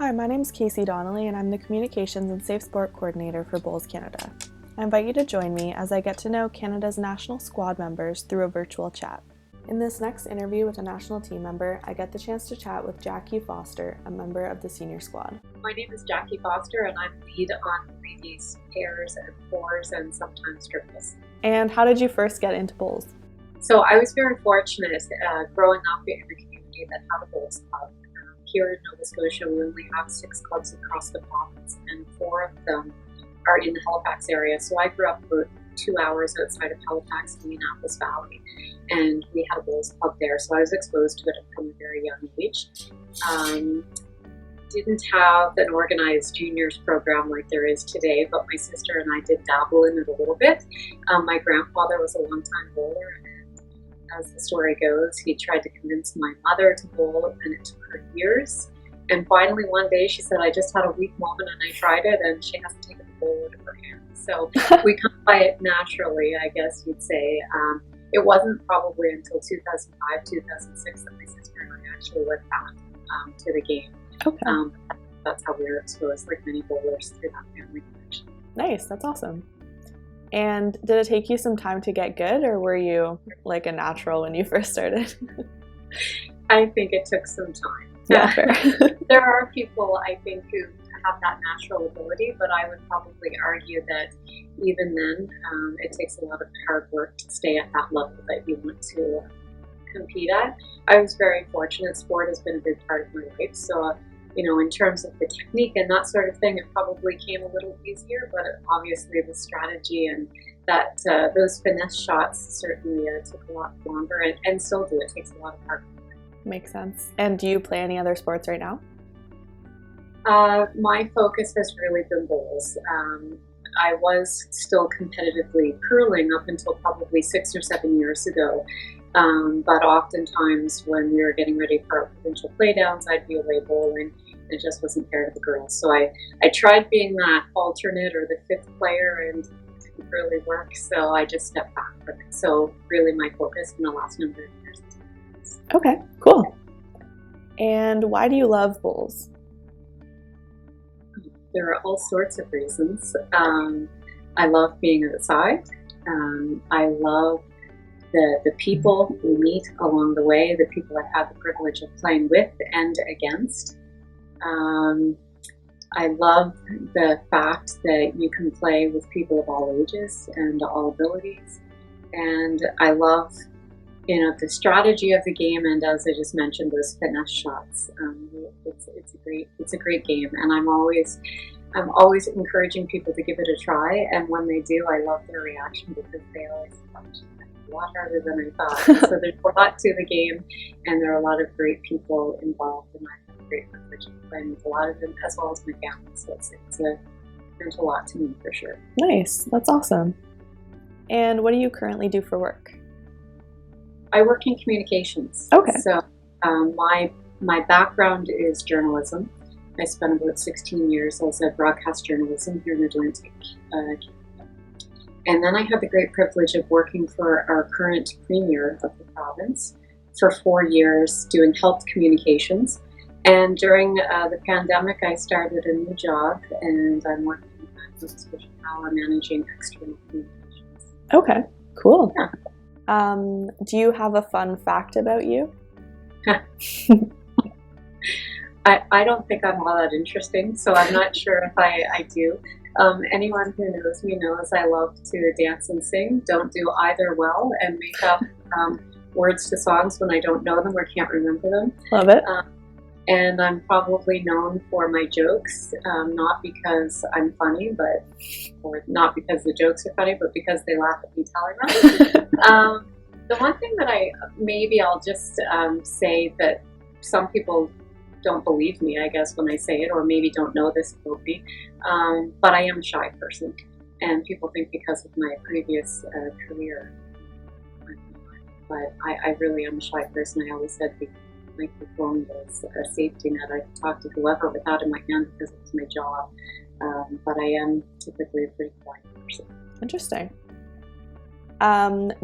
Hi, my name is Casey Donnelly, and I'm the Communications and Safe Sport Coordinator for Bowls Canada. I invite you to join me as I get to know Canada's national squad members through a virtual chat. In this next interview with a national team member, I get the chance to chat with Jackie Foster, a member of the senior squad. My name is Jackie Foster, and I'm lead on ladies pairs and fours and sometimes triples. And how did you first get into bowls? So I was very fortunate growing up in a community that had a bowls club. Here in Nova Scotia, we only have 6 clubs across the province, and 4 of them are in the Halifax area. So I grew up about 2 hours outside of Halifax in the Annapolis Valley, and we had a bowls club there. So I was exposed to it from a very young age. Didn't have an organized juniors program like there is today, but my sister and I did dabble in it a little bit. My grandfather was a long-time bowler, and as the story goes, he tried to convince my mother to bowl, and it took her years. And finally, one day, she said, I just had a weak moment and I tried it, and she hasn't taken the bowl out of her hands. So we come by it naturally, I guess you'd say. It wasn't probably until 2005, 2006 that my sister and I actually went back to the game. Okay. That's how we were exposed, like many bowlers, through that family connection. Nice, that's awesome. And did it take you some time to get good, or were you like a natural when you first started? I think it took some time. Yeah, fair. There are people, I think, who have that natural ability, but I would probably argue that even then, it takes a lot of hard work to stay at that level that you want to compete at. I was very fortunate. Sport has been a big part of my life, so in terms of the technique and that sort of thing, it probably came a little easier, but obviously the strategy and that those finesse shots certainly took a lot longer, and still do. It takes a lot of hard work. Makes sense. And do you play any other sports right now? My focus has really been bowls. I was still competitively curling up until probably 6 or 7 years ago. But oftentimes when we were getting ready for our provincial playdowns, I'd be away bowling. It just wasn't fair to the girls. So I tried being that alternate or the 5th player, and it didn't really work. So I just stepped back from it. So really my focus in the last number of years is bowls. Okay, cool. And why do you love bowls? There are all sorts of reasons. I love being outside. I love the people we meet along the way, the people I've had the privilege of playing with and against. I love the fact that you can play with people of all ages and all abilities. And I love, the strategy of the game, and as I just mentioned, those finesse shots. It's a great game, and I'm always encouraging people to give it a try. And when they do, I love their reaction, because they always a lot harder than I thought. So there's a lot to the game, and there are a lot of great people involved, and I have a great privilege of playing with a lot of them, as well as my family. So it's meant a lot to me, for sure. Nice, that's awesome. And what do you currently do for work? I work in communications. Okay. So my background is journalism. I spent about 16 years as a broadcast journalism here in Atlantic Canada. And then I had the great privilege of working for our current premier of the province for 4 years doing health communications. And during the pandemic, I started a new job, and I'm working at Nova Scotia Power managing external communications. Okay, cool. Yeah. Do you have a fun fact about you? I don't think I'm all that interesting, so I'm not sure if I do. Anyone who knows me knows I love to dance and sing. Don't do either well, and make up words to songs when I don't know them or can't remember them. Love it. And I'm probably known for my jokes, not because I'm funny, or not because the jokes are funny, but because they laugh at me telling them. The one thing that I'll just say that some people don't believe me, I guess, when I say it, or maybe don't know this about me, but I am a shy person, and people think because of my previous career, but I really am a shy person. I always said the microphone was a safety net. I could talk to whoever without in my hand because it was my job, but I am typically a pretty quiet person. Interesting.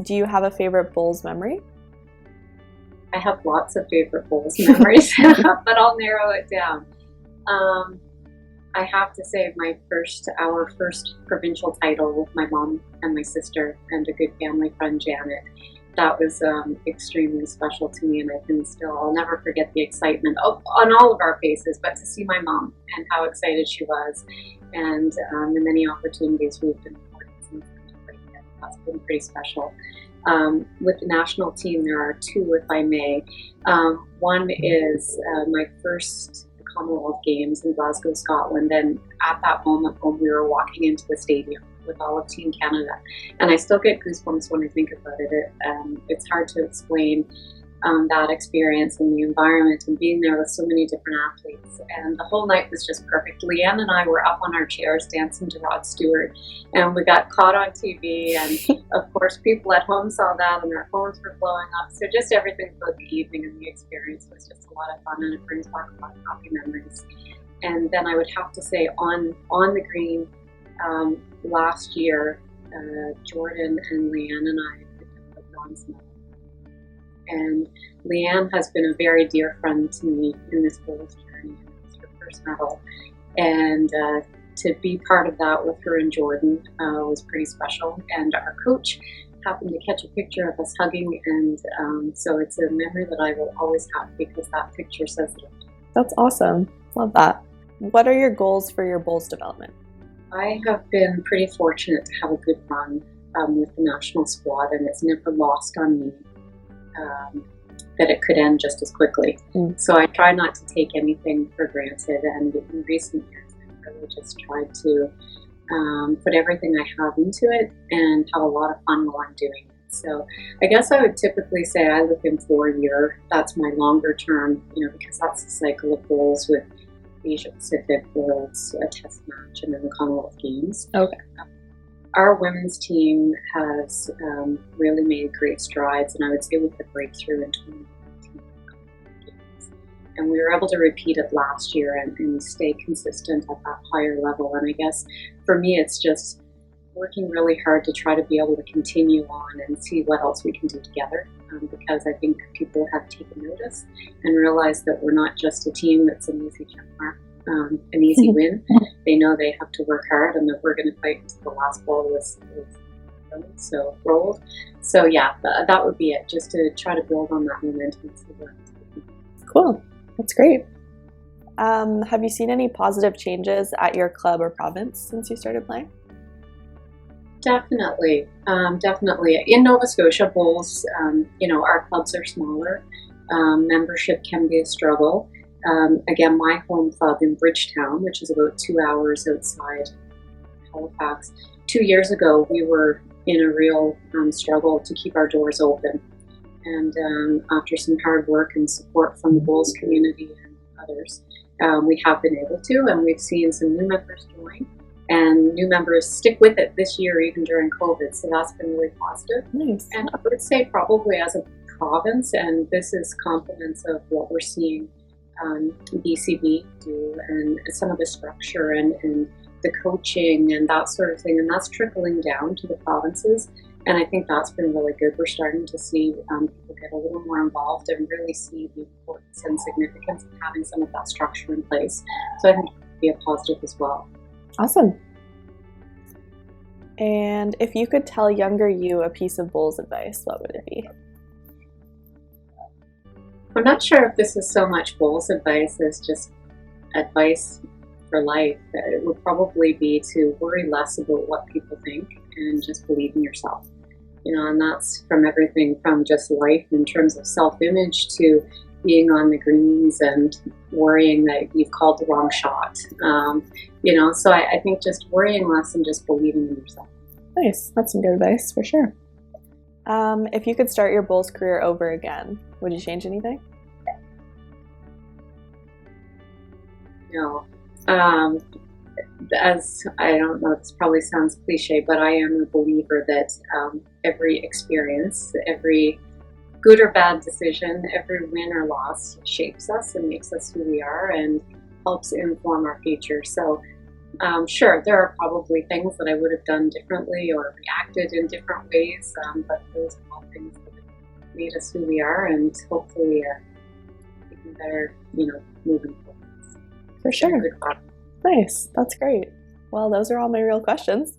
Do you have a favorite bowls memory? I have lots of favorite bowls memories, but I'll narrow it down. I have to say our first provincial title with my mom and my sister and a good family friend, Janet, that was extremely special to me, and I'll never forget the excitement on all of our faces, but to see my mom and how excited she was, and the many opportunities we've been afforded since then, that's been pretty special. With the national team, there are two, if I may. One is my first Commonwealth Games in Glasgow, Scotland, and at that moment when we were walking into the stadium with all of Team Canada, and I still get goosebumps when I think about it. It's hard to explain that experience and the environment and being there with so many different athletes, and the whole night was just perfect. Leanne and I were up on our chairs dancing to Rod Stewart, and we got caught on TV, and of course people at home saw that and their phones were blowing up, so just everything about the evening and the experience was just a lot of fun, and it brings back a lot of happy memories. And then I would have to say on the green, last year, Jordan and Leanne and I picked up the bronze medal. And Leanne has been a very dear friend to me in this bowls journey. It was her first medal. And to be part of that with her and Jordan was pretty special. And our coach happened to catch a picture of us hugging. And so it's a memory that I will always have because that picture says it all. That's awesome. Love that. What are your goals for your bowls development? I have been pretty fortunate to have a good run with the national squad, and it's never lost on me that it could end just as quickly. So I try not to take anything for granted, and in recent years I've really just tried to put everything I have into it and have a lot of fun while I'm doing it. So I guess I would typically say I look in for a year. That's my longer term, because that's the cycle of bowls with Asia Pacific Worlds, a test match, and then the Commonwealth Games. Okay. Our women's team has really made great strides, and I would say with the breakthrough in 2019 Games. And we were able to repeat it last year and stay consistent at that higher level. And I guess for me, it's just working really hard to try to be able to continue on and see what else we can do together. Because I think people have taken notice and realized that we're not just a team that's an easy check mark, an easy win. They know they have to work hard and that we're going to fight until the last ball is rolled. So yeah, that would be it, just to try to build on that momentum and see where it's going. Cool. That's great. Have you seen any positive changes at your club or province since you started playing? Definitely. In Nova Scotia, bowls, our clubs are smaller. Membership can be a struggle. Again, my home club in Bridgetown, which is about 2 hours outside Halifax, 2 years ago, we were in a real struggle to keep our doors open. And after some hard work and support from the bowls community and others, we have been able to, and we've seen some new members join. And new members stick with it this year, even during COVID. So that's been really positive. Nice. And I would say probably as a province, and this is compliments of what we're seeing BCB do, and some of the structure and the coaching and that sort of thing. And that's trickling down to the provinces. And I think that's been really good. We're starting to see people get a little more involved and really see the importance and significance of having some of that structure in place. So I think it would be a positive as well. Awesome. And if you could tell younger you a piece of bowls advice, what would it be? I'm not sure if this is so much bowls advice as just advice for life. It would probably be to worry less about what people think and just believe in yourself. And that's from everything from just life in terms of self-image to being on the greens and worrying that you've called the wrong shot. So I think just worrying less and just believing in yourself. Nice. That's some good advice for sure. If you could start your bowls career over again, would you change anything? No. As I don't know, this probably sounds cliche, but I am a believer that every experience, every good or bad decision, every win or loss shapes us and makes us who we are and helps inform our future. So sure, there are probably things that I would have done differently or reacted in different ways, but those are all things that have made us who we are and hopefully even better, moving forward. For sure. Good fun. Nice. That's great. Well, those are all my real questions.